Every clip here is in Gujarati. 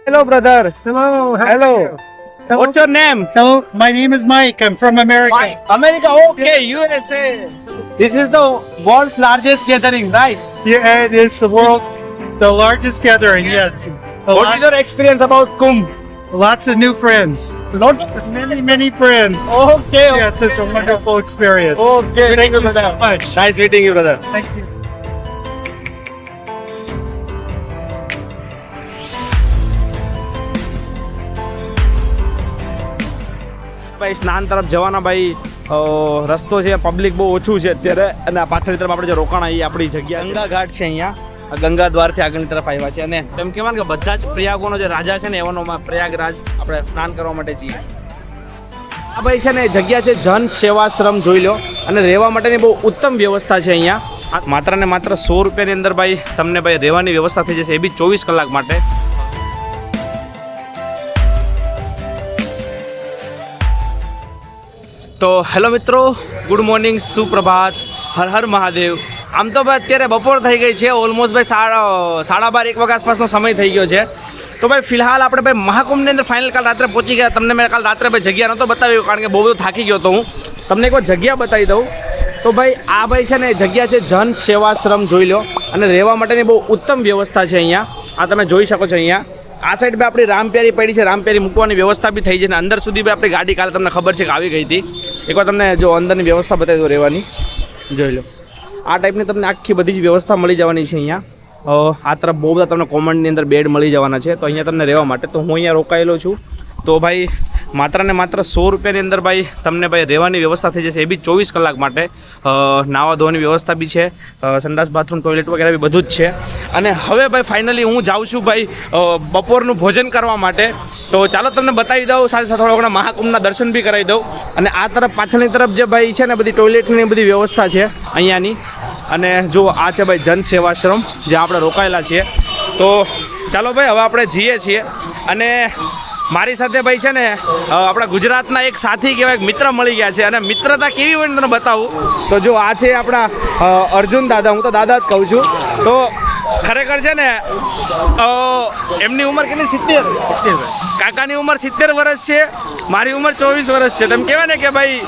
Hello, brother. Hello. Hello. What's your name? Hello. My name is Mike. I'm from America. America. Okay, USA. This is the world's largest gathering, right? Yeah, it is the world's largest gathering. Yes. What is your experience about Kumbh? Lots of new friends. Lots. Many friends. Okay. Yes, it's a wonderful experience. Okay. Thank you, so brother. much. Nice meeting you, brother. Thank you. ભાઈ સ્નાન તરફ જવાના ભાઈ રસ્તો છે, પબ્લિક બહુ ઓછું છે અત્યારે, અને આ પાછળની તરફ આપણે જે રોકાણ એ આપણી જગ્યા ગંગા ઘાટ છે. અહીંયા આ ગંગા દ્વારથી આગળની તરફ આવ્યા છે, અને એમ કહેવાય કે બધા જ પ્રયાગોનો જે રાજા છે ને એવાનો પ્રયાગરાજ આપણે સ્નાન કરવા માટે જઈએ. આ ભાઈ છે ને જગ્યા છે જન સેવાશ્રમ, જોઈ લો, અને રહેવા માટેની બહુ ઉત્તમ વ્યવસ્થા છે અહીંયા. માત્ર ને માત્ર 100 રૂપિયાની અંદર ભાઈ તમને ભાઈ રહેવાની વ્યવસ્થા થઈ જશે, એ બી 24 કલાક માટે. તો હેલો મિત્રો, ગુડ મોર્નિંગ, સુપ્રભાત, હર હર મહાદેવ. આમ તો ભાઈ અત્યારે બપોર થઈ ગઈ છે, ઓલમોસ્ટ ભાઈ 12:30 1 વાગ્યા આસપાસનો સમય થઈ ગયો છે. તો ભાઈ ફિલહાલ આપણે ભાઈ મહાકુંભની અંદર ફાઇનલ કાલ રાત્રે પહોંચી ગયા. તમને મેં કાલ રાત્રે ભાઈ જગ્યા નહોતો બતાવ્યું, કારણ કે બહુ બધું થાકી ગયો હતો હું. તમને એકવાર જગ્યા બતાવી દઉં. તો ભાઈ આ ભાઈ છે ને જગ્યા છે જન સેવાશ્રમ, જોઈ લો, અને રહેવા માટેની બહુ ઉત્તમ વ્યવસ્થા છે અહીંયા. આ તમે જોઈ શકો છો અહીંયા. આ સાઈડ પર આપણી રામપ્યારી પડી છે, રામપ્યારી મૂકવાની વ્યવસ્થા બી થઈ છે, અને અંદર સુધી બી આપણી ગાડી કાલે તમને ખબર છે કે આવી ગઈ હતી. એકવાર તમને જો અંદરની વ્યવસ્થા બતાવી દો રહેવાની, જોઈ લો. આ ટાઈપની તમને આખી બધી જ વ્યવસ્થા મળી જવાની છે અહીંયા. આ તરફ બહુ બધા તમને કોમનની અંદર બેડ મળી જવાના છે, તો અહીંયા તમને રહેવા માટે. તો હું અહીંયા રોકાયેલો છું. તો ભાઈ માત્ર ને માત્ર 100 રૂપિયાની અંદર ભાઈ તમને ભાઈ રહેવાની વ્યવસ્થા થઈ જશે, એ બી 24 કલાક માટે. નાવા ધોવાની વ્યવસ્થા બી છે, સંડાસ બાથરૂમ ટોયલેટ વગેરે બી બધું જ છે. અને હવે ભાઈ ફાઇનલી હું જાઉં છું ભાઈ બપોરનું ભોજન કરવા માટે. તો ચાલો તમને બતાવી દઉં, સાથે સાથે થોડા ઘણા મહાકુંભના દર્શન બી કરાવી દઉં. અને આ તરફ પાછળની તરફ જે ભાઈ છે ને બધી ટોયલેટની બધી વ્યવસ્થા છે અહીંયાની. અને જો આ છે ભાઈ જન સેવાશ્રમ, જ્યાં આપણે રોકાયેલા છીએ. તો ચાલો ભાઈ હવે આપણે જઈએ છીએ. અને મારી સાથે ભાઈ છે ને આપણા ગુજરાતના એક સાથી કહેવાય, એક મિત્ર મળી ગયા છે. અને મિત્રતા કેવી હોય ને તમને બતાવું. તો જો આ છે આપણા અર્જુન દાદા, હું તો દાદા જ કહું છું. તો ખરેખર છે ને એમની ઉંમર કેટલી? 70. કાકાની ઉંમર 70 વર્ષ છે, મારી ઉંમર 24 વર્ષ છે. તેમ કહેવાય ને કે ભાઈ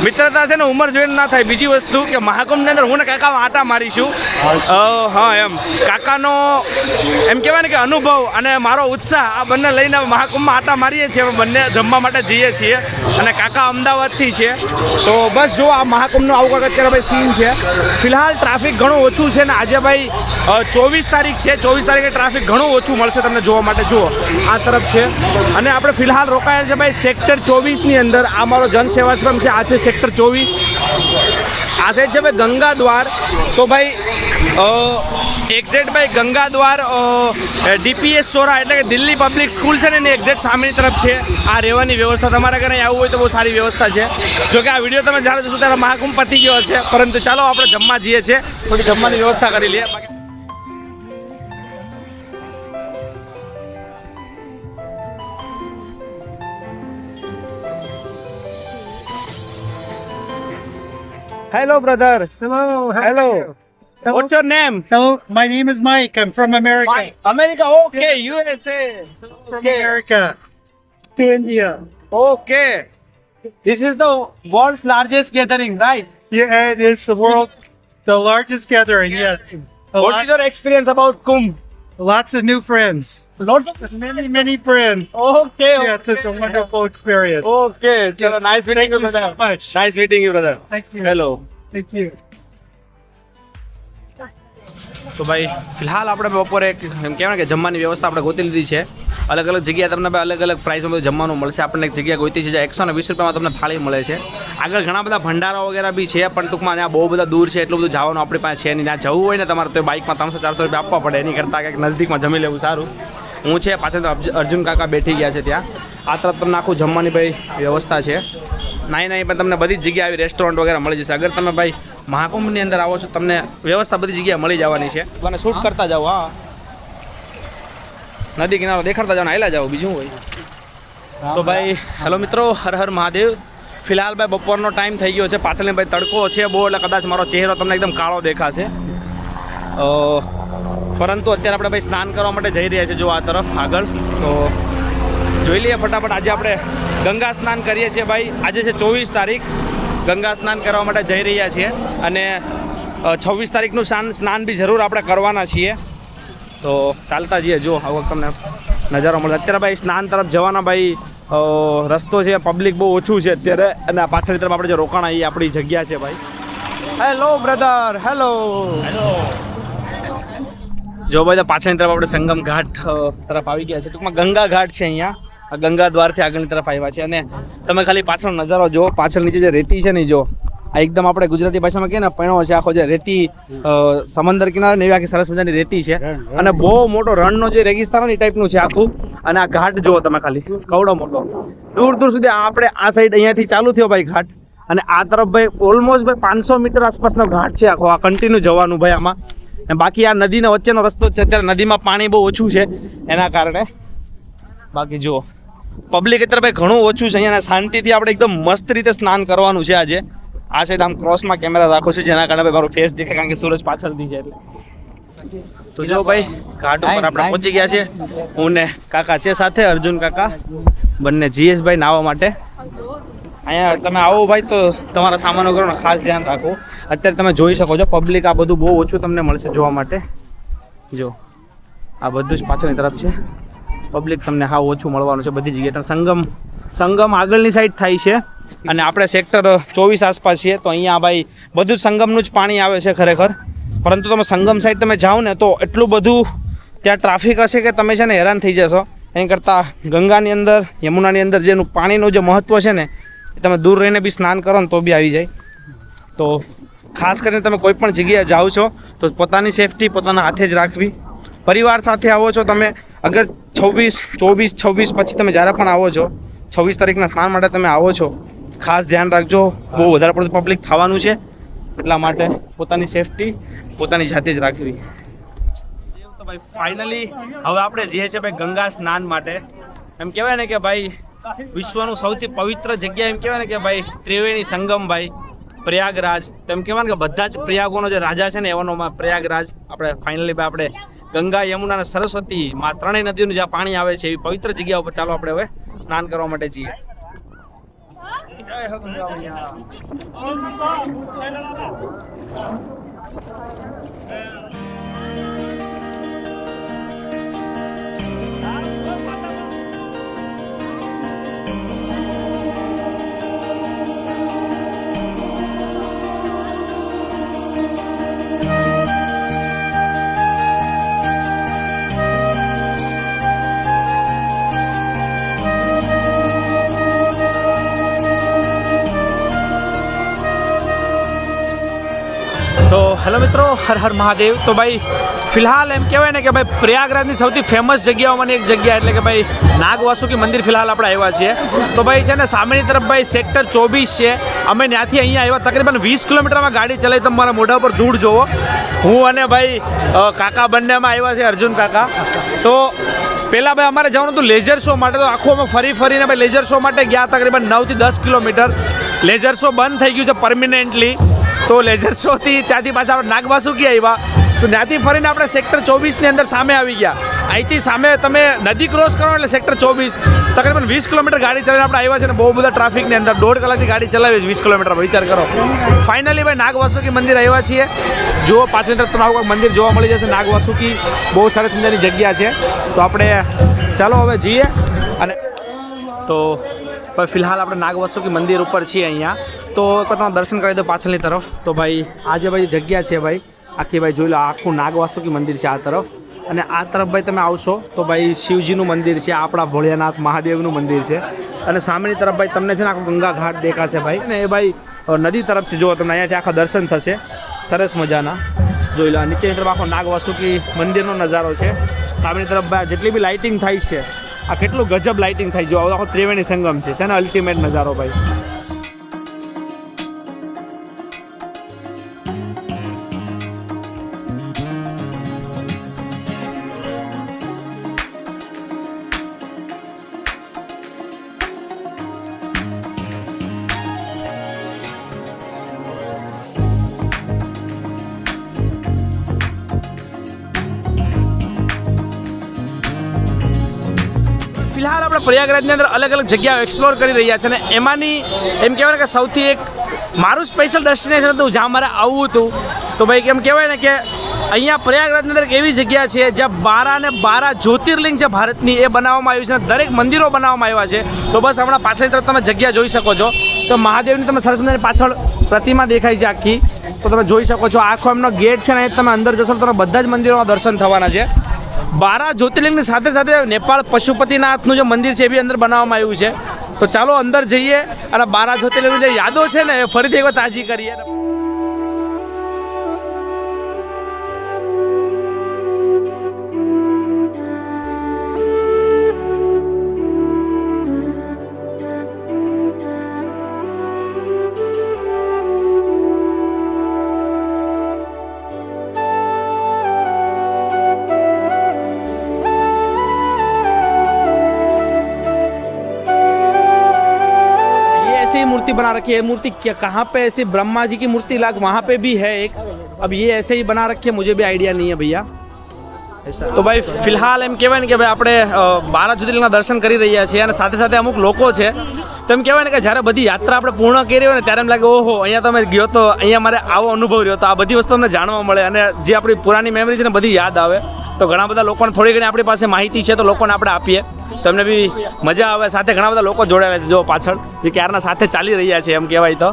મિત્રતા છે ને ઉંમર જોઈને ના થાય. બીજી વસ્તુ કે મહાકુંભની અંદર હું ને કાકા આટા મારીશું. હા, એમ કાકાનો એમ કહેવાય ને કે અનુભવ અને મારો ઉત્સાહ આ બંને લઈને મહાકુંભમાં આટા મારીએ છીએ. બંને જમવા માટે જઈએ છીએ, અને કાકા અમદાવાદથી છે. તો બસ જો આ મહાકુંભનો આવું કાંઈક અત્યારે ભાઈ સીન છે. ફિલહાલ ટ્રાફિક ઘણું ઓછું છે, ને આજે ભાઈ 24 તારીખ છે. 24 તારીખે ટ્રાફિક ઘણું ઓછું મળશે તમને જોવા માટે. જુઓ આ તરફ છે, અને આપણે ફિલહાલ રોકાયા છે ભાઈ સેક્ટર 24ની અંદર. આ મારો જન સેવાશ્રમ છે, આ છે સેક્ટર 24. આ સાઈડ છે ભાઈ ગંગા દ્વાર. તો ભાઈ એક્ઝેક્ટ ભાઈ ગંગા દ્વાર DPS ચોરા એટલે કે દિલ્હી પબ્લિક સ્કૂલ છે ને એની એક્ઝેક્ટ સામેની તરફ છે આ રહેવાની વ્યવસ્થા. તમારા ઘરે આવવું હોય તો બહુ સારી વ્યવસ્થા છે. જો કે આ વિડીયો તમે જાણો છો ત્યારે મહાકુંભ પતી ગયો હશે, પરંતુ ચાલો આપણે જમવા જઈએ છીએ, થોડી જમવાની વ્યવસ્થા કરી લઈએ. Hello, brother. Hello. Hello. What's your name? Hello. My name is Mike. I'm from America. America. Okay, USA. From America. To India. Okay. This is the world's largest gathering, right? Yeah, it is the world's largest gathering. Yes. What is your experience about Kumbh? Lots of new friends. Lots of. Many friends. Okay. Yes, it's a wonderful experience. Okay. Chalo, nice meeting you, Thank you brother. so much. Nice meeting you, brother. Thank you. Hello. Thank you. તો ભાઈ ફિલહાલ આપણે બપોરે એમ કહેવાય કે જમવાની વ્યવસ્થા આપણે ગોતી લીધી છે. અલગ અલગ જગ્યાએ તમને ભાઈ અલગ અલગ પ્રાઇસમાં બધું જમવાનું મળશે. આપણને એક જગ્યા ગોતી છે જ્યાં 120 રૂપિયામાં તમને થાળી મળે છે. આગળ ઘણા બધા ભંડારા વગેરે બી છે, પણ ટૂંકમાં ત્યાં બહુ બધા દૂર છે, એટલું બધું જવાનું આપણી પાસે છે નહીં. ત્યાં જવું હોય ને તમારે તો બાઇકમાં 300-400 રૂપિયા આપવા પડે, એની કરતાં કંઈક નજદીકમાં જમી લેવું સારું. હું છે પાછળ અર્જુન કાકા બેઠી ગયા છે ત્યાં. આ તરફ તમને આખું જમવાની ભાઈ વ્યવસ્થા છે. નહીં પણ તમને બધી જ જગ્યાએ આવી રેસ્ટોરન્ટ વગેરે મળી જશે. અગર તમે ભાઈ મહાકુંભની અંદર આવો છો તમને વ્યવસ્થા બધી જગ્યાએ મળી જવાની છે. મને શૂટ કરતા જાઓ. હા, નદી કિનારો દેખાડતા જાઓ ને હાલ્યા જાઓ, બીજું હોય. તો ભાઈ હેલો મિત્રો, હર હર મહાદેવ. ફિલહાલ ભાઈ બપોરનો ટાઈમ થઈ ગયો છે. પાછળની ભાઈ તડકો છે બહુ, એટલે કદાચ મારો ચહેરો તમને એકદમ કાળો દેખાશે. પરંતુ અત્યારે આપણે ભાઈ સ્નાન કરવા માટે જઈ રહ્યા છીએ જો આ તરફ આગળ. તો જોઈ લઈએ ફટાફટ. આજે આપણે ગંગા સ્નાન કરીએ છીએ ભાઈ. આજે છે 24 તારીખ. ગંગા સ્નાન કરવા માટે જઈ રહ્યા છીએ અને 26 તારીખનું સ્નાન બી જરૂર આપણે કરવાના છીએ. તો ચાલતા જઈએ. જો હવે તમને નજારો મળે. અત્યારે ભાઈ સ્નાન તરફ જવાના ભાઈ રસ્તો છે, પબ્લિક બહુ ઓછું છે અત્યારે. અને પાછળની તરફ આપણે જે રોકાણા એ આપણી જગ્યા છે ભાઈ. Hello brother, hello. જો ભાઈ પાછળની તરફ આપણે સંગમ ઘાટ તરફ આવી ગયા છે. ટૂંકમાં ગંગા ઘાટ છે અહીંયા. આ ગંગા દ્વારથી આગળની તરફ આવ્યા છે. અને તમે ખાલી પાછળનો નજારો જો. પાછળ નીચે જે રેતી છે ને જો, આ એકદમ આપણે ગુજરાતી ભાષામાં કહીએ ને પૈણો છે આખો. જે રેતી સમંદર કિનારે ને એવી આખી સરસ મજાની રેતી છે. અને બહુ મોટો રણનો જે રેગિસ્તાન એ ટાઈપનું છે આખું. અને આ ઘાટ જુઓ તમે ખાલી, કવડો મોટો. દૂર દૂર સુધી આપણે આ સાઈડ અહીંયાથી ચાલુ થયો ભાઈ ઘાટ. અને આ તરફ ભાઈ ઓલમોસ્ટ ભાઈ 500 મીટર આસપાસનો ઘાટ છે આખો. આ કન્ટિન્યુ જવાનું ભાઈ આમાં. અને બાકી આ નદીના વચ્ચેનો રસ્તો છે. અત્યારે નદીમાં પાણી બહુ ઓછું છે એના કારણે. બાકી જુઓ પબ્લિક અત્યારે ભાઈ ઘણું ઓછું છે અહીંયા. શાંતિથી આપણે એકદમ મસ્ત રીતે સ્નાન કરવાનું છે આજે. આ સાઈડ આમ ક્રોસમાં કેમેરા રાખો છું જેના કારણે ભાઈ મારો ફેસ દેખાય, કારણ કે સૂરજ પાછળથી છે એટલે. તો જો ભાઈ ઘાટ ઉપર આપણે પહોંચી ગયા છે. હું ને કાકા છે સાથે, અર્જુન કાકા બંને જીએસ ભાઈ નાહવા માટે. અહીંયા તમે આવો ભાઈ તો તમારા સામાન વગરનો ખાસ ધ્યાન રાખો. અત્યારે તમે જોઈ શકો છો પબ્લિક આ બધું બહુ ઓછું તમને મળશે જોવા માટે. જો આ બધું જ પાછળની તરફ છે. પબ્લિક તમને હા ઓછું મળવાનું છે બધી જગ્યાએ. સંગમ આગળની સાઈડ થાય છે અને આપણે સેક્ટર 24 આસપાસ છીએ. તો અહીંયા ભાઈ બધું જ સંગમનું જ પાણી આવે છે ખરેખર. પરંતુ તમે સંગમ સાઈડ તમે જાઓ ને તો એટલું બધું ત્યાં ટ્રાફિક હશે કે તમે છે ને હેરાન થઈ જશો. એની કરતાં ગંગાની અંદર, યમુનાની અંદર જેનું પાણીનું જે મહત્ત્વ છે ને એ તમે દૂર રહીને બી સ્નાન કરો ને તો બી આવી જાય. તો ખાસ કરીને તમે કોઈ પણ જગ્યાએ જાઓ છો તો પોતાની સેફટી પોતાના હાથે જ રાખવી. પરિવાર સાથે આવો છો તમે, અગર 24 પછી તમે જ્યારે પણ આવો છો, 26 તારીખના સ્નાન માટે તમે આવો છો, ખાસ ધ્યાન રાખજો. બહુ વધારે પડતું પબ્લિક થવાનું છે એટલા માટે પોતાની સેફટી પોતાની જાતે જ રાખવી. તો ભાઈ ફાઇનલી હવે આપણે જઈએ છીએ ભાઈ ગંગા સ્નાન માટે. એમ કહેવાય ને કે ભાઈ વિશ્વનું સૌથી પવિત્ર જગ્યા એમ કહેવાય ને કે ભાઈ ત્રિવેણી સંગમ ભાઈ પ્રયાગરાજ. તેમ કહેવાય ને કે બધા જ પ્રયાગોનો જે રાજા છે ને એવાનો પ્રયાગરાજ. આપણે ફાઇનલી ભાઈ આપણે ગંગા, યમુના અને સરસ્વતી માં ત્રણેય નદીઓનું જ્યાં પાણી આવે છે એવી પવિત્ર જગ્યા ઉપર ચાલો આપણે હવે સ્નાન કરવા માટે જઈએ. જય હો ગંગા મૈયા. તો હેલો મિત્રો, હર હર મહાદેવ. તો ભાઈ ફિલહાલ એમ કહેવાય ને કે ભાઈ પ્રયાગરાજની સૌથી ફેમસ જગ્યાઓમાંની એક જગ્યા એટલે કે ભાઈ નાગવાસુકી મંદિર ફિલહાલ આપણે આવ્યા છીએ. તો ભાઈ છે ને સામેની તરફ ભાઈ સેક્ટર 24 છે. અમે ત્યાંથી અહીંયા આવ્યા તકરીબન 20 કિલોમીટરમાં ગાડી ચલાવી. તમે મારા મોઢા પર ધૂળ જોવો. હું અને ભાઈ કાકા બંનેમાં આવ્યા છે, અર્જુન કાકા. તો પહેલાં ભાઈ અમારે જવાનું હતું લેઝર શો માટે. તો આખું અમે ફરીને ભાઈ લેઝર શો માટે ગયા તકરીબન 9 થી 10 કિલોમીટર. લેઝર શો બંધ થઈ ગયું છે પરમિનેન્ટલી. તો લેઝર શોથી ત્યાંથી પાછા આપણે નાગવાસુકી આવ્યા. તો ત્યાંથી ફરીને આપણે સેક્ટર 24ની અંદર સામે આવી ગયા. અહીંથી સામે તમે નદી ક્રોસ કરો એટલે સેક્ટર 24 તકરીબન 20 કિલોમીટર ગાડી ચલાવીને આપણે આવ્યા છે. ને બહુ બધા ટ્રાફિકની અંદર 1.5 કલાકથી ગાડી ચલાવી 20 કિલોમીટર વિચાર કરો. ફાઇનલી ભાઈ નાગવાસુકી મંદિર આવ્યા છીએ. જુઓ પાછળની તરફ તમને આવું મંદિર જોવા મળી જશે. નાગવાસુકી બહુ સરસ મજાની જગ્યા છે. તો આપણે ચાલો હવે જઈએ. અને તો ફિલહાલ આપણે નાગવાસુકી મંદિર ઉપર છીએ અહીંયા. તો એકવાર તમે દર્શન કરી દો પાછળની તરફ. તો ભાઈ આ જે ભાઈ જગ્યા છે ભાઈ આખી ભાઈ જોઈ લો. આખું નાગવાસુકી મંદિર છે આ તરફ. અને આ તરફ ભાઈ તમે આવશો તો ભાઈ શિવજીનું મંદિર છે, આપણા ભોળિયાનાથ મહાદેવનું મંદિર છે. અને સામેની તરફ ભાઈ તમને છે ને આખું ગંગા ઘાટ દેખાશે ભાઈ. ને એ ભાઈ નદી તરફ છે. જો તમને અહીંયાથી આખા દર્શન થશે સરસ મજાના. જોઈ લો નીચેની તરફ આખો નાગવાસુકી મંદિરનો નજારો છે. સામેની તરફ ભાઈ જેટલી બી લાઇટિંગ થાય છે આ કેટલું ગજબ લાઇટિંગ થાય. જો આખો ત્રિવેણી સંગમ છે ને અલ્ટિમેટ નજારો ભાઈ. ફિલહાલ આપણે પ્રયાગરાજની અંદર અલગ અલગ જગ્યાઓ એક્સપ્લોર કરી રહ્યા છે અને એમાંની એમ કહેવાય ને કે સૌથી એક મારું સ્પેશિયલ ડેસ્ટિનેશન હતું જ્યાં મારે આવવું હતું. તો ભાઈ કેમ કહેવાય ને કે અહીંયા પ્રયાગરાજની અંદર એક એવી જગ્યા છે જ્યાં 12 જ્યોતિર્લિંગ છે ભારતની એ બનાવવામાં આવ્યું છે અને દરેક મંદિરો બનાવવામાં આવ્યા છે. તો બસ હમણાં પાછળની તરફ તમે જગ્યા જોઈ શકો છો. તો મહાદેવની તમે સરસ મજાની પાછળ પ્રતિમા દેખાય છે આખી, તો તમે જોઈ શકો છો. આખો એમનો ગેટ છે ને એ તમે અંદર જશો તો તમે બધા જ મંદિરોમાં દર્શન થવાના છે. 12 જ્યોતિર્લિંગની સાથે સાથે નેપાળ પશુપતિનાથનું જે મંદિર છે એ બી અંદર બનાવવામાં આવ્યું છે. તો ચાલો અંદર જઈએ અને 12 જ્યોતિર્લિંગની જે યાદો છે ને એ ફરીથી એકવાર તાજી કરીએ. मूर्ति बना रखी है. मूर्ति कहाँ पे ऐसी ब्रह्मा जी की मूर्ति लाग वहाँ पे भी है एक. अब ये ऐसे ही बना रखी है, मुझे भी आइडिया नहीं है भैया ऐसा. તો ભાઈ ફિલહાલ એમ કહેવાય ને કે ભાઈ આપણે 12 જ્યોતિર્લિંગના દર્શન કરી રહ્યા છીએ અને સાથે સાથે અમુક લોકો છે તો એમ કહેવાય ને કે જ્યારે બધી યાત્રા આપણે પૂર્ણ કરી હોય ને ત્યારે એમ લાગે ઓહો અહીંયા તમે ગયો તો અહીંયા મારે આવો અનુભવ રહ્યો. તો આ બધી વસ્તુ અમને જાણવા મળે અને જે આપણી પુરાની મેમરી છે ને બધી યાદ આવે. તો ઘણા બધા લોકોને થોડી ઘણી આપણી પાસે માહિતી છે તો લોકોને આપણે આપીએ તો એમને બી મજા આવે. સાથે ઘણા બધા લોકો જોડાયા છે જો પાછળ જે ક્યારના સાથે ચાલી રહ્યા છે એમ કહેવાય. તો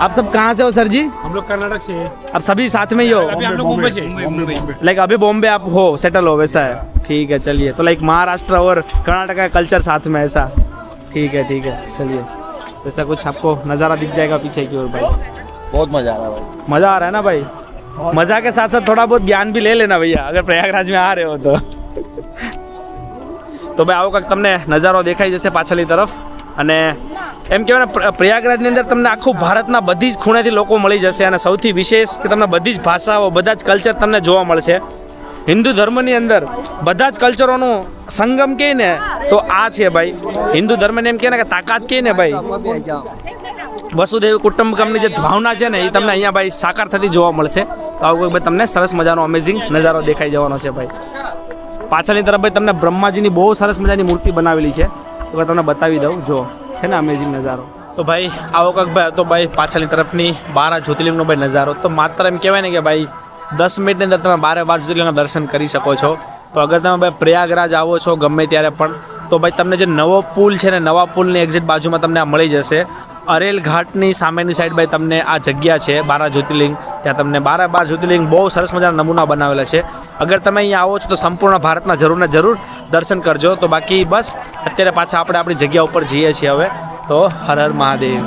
आप सब कहाँ से हो सर जी? हम लोग कर्नाटक से हैं. आप सभी साथ में ही हो? अभी हम लोग मुंबई से. लाइक अभी बॉम्बे आप हो सेटल हो वैसा है. ठीक है चलिए. तो लाइक महाराष्ट्र और कर्नाटक का कल्चर साथ में ऐसा. ठीक है चलिए. ऐसा कुछ आपको नज़ारा दिख जाएगा पीछे की ओर भाई. बहुत मजा आ रहा है भाई. मज़ा आ रहा है ना भाई? मज़ा के साथ साथ थोड़ा बहुत ज्ञान भी ले लेना भैया अगर प्रयागराज में आ रहे हो तो. તો ભાઈ આવો કંઈક તમને નજારો દેખાઈ જશે પાછળની તરફ. અને એમ કહેવાય ને પ્રયાગરાજની અંદર તમને આખું ભારતના બધી જ ખૂણેથી લોકો મળી જશે અને સૌથી વિશેષ કે તમને બધી જ ભાષાઓ બધા જ કલ્ચર તમને જોવા મળશે. હિન્દુ ધર્મની અંદર બધા જ કલ્ચરોનું સંગમ કહે ને તો આ છે ભાઈ. હિન્દુ ધર્મને એમ કહે ને કે તાકાત કહે ને ભાઈ, વસુદેવ કુટુંબકમની જે ભાવના છે ને એ તમને અહીંયા ભાઈ સાકાર થતી જોવા મળશે. તો આવું ભાઈ તમને સરસ મજાનો અમેઝિંગ નજારો દેખાઈ જવાનો છે ભાઈ. પાછળની તરફ ભાઈ તમને બ્રહ્માજીની બહુ સરસ મજાની મૂર્તિ બનાવેલી છે તો તમને બતાવી દઉં. જો છે ને અમેઝિંગ નજારો. તો ભાઈ આવો કંઈક ભાઈ તો ભાઈ પાછળની તરફની 12 જ્યોતિર્લિંગનો ભાઈ નજારો. તો માત્ર એમ કહેવાય ને કે ભાઈ 10 મિનિટની અંદર તમે 12 જ્યોતિર્લિંગના દર્શન કરી શકો છો. તો અગર તમે ભાઈ પ્રયાગરાજ આવો છો ગમે ત્યારે પણ તો ભાઈ તમને જે નવો પુલ છે ને નવા પુલની એક્ઝેક્ટ બાજુમાં તમને આ મળી જશે. અરેલ ઘાટની સામેની સાઈડ ભાઈ તમને આ જગ્યા છે 12 જ્યોતિર્લિંગ. ત્યાં તમને 12 જ્યોતિર્લિંગ બહુ સરસ મજાના નમૂના બનાવેલા છે. અગર તમે અહીંયા આવો છો તો સંપૂર્ણ ભારતના જરૂર ને જરૂર દર્શન કરજો. તો બાકી બસ અત્યારે પાછા આપણે આપણી જગ્યા ઉપર જઈએ છીએ હવે. તો હર હર મહાદેવ.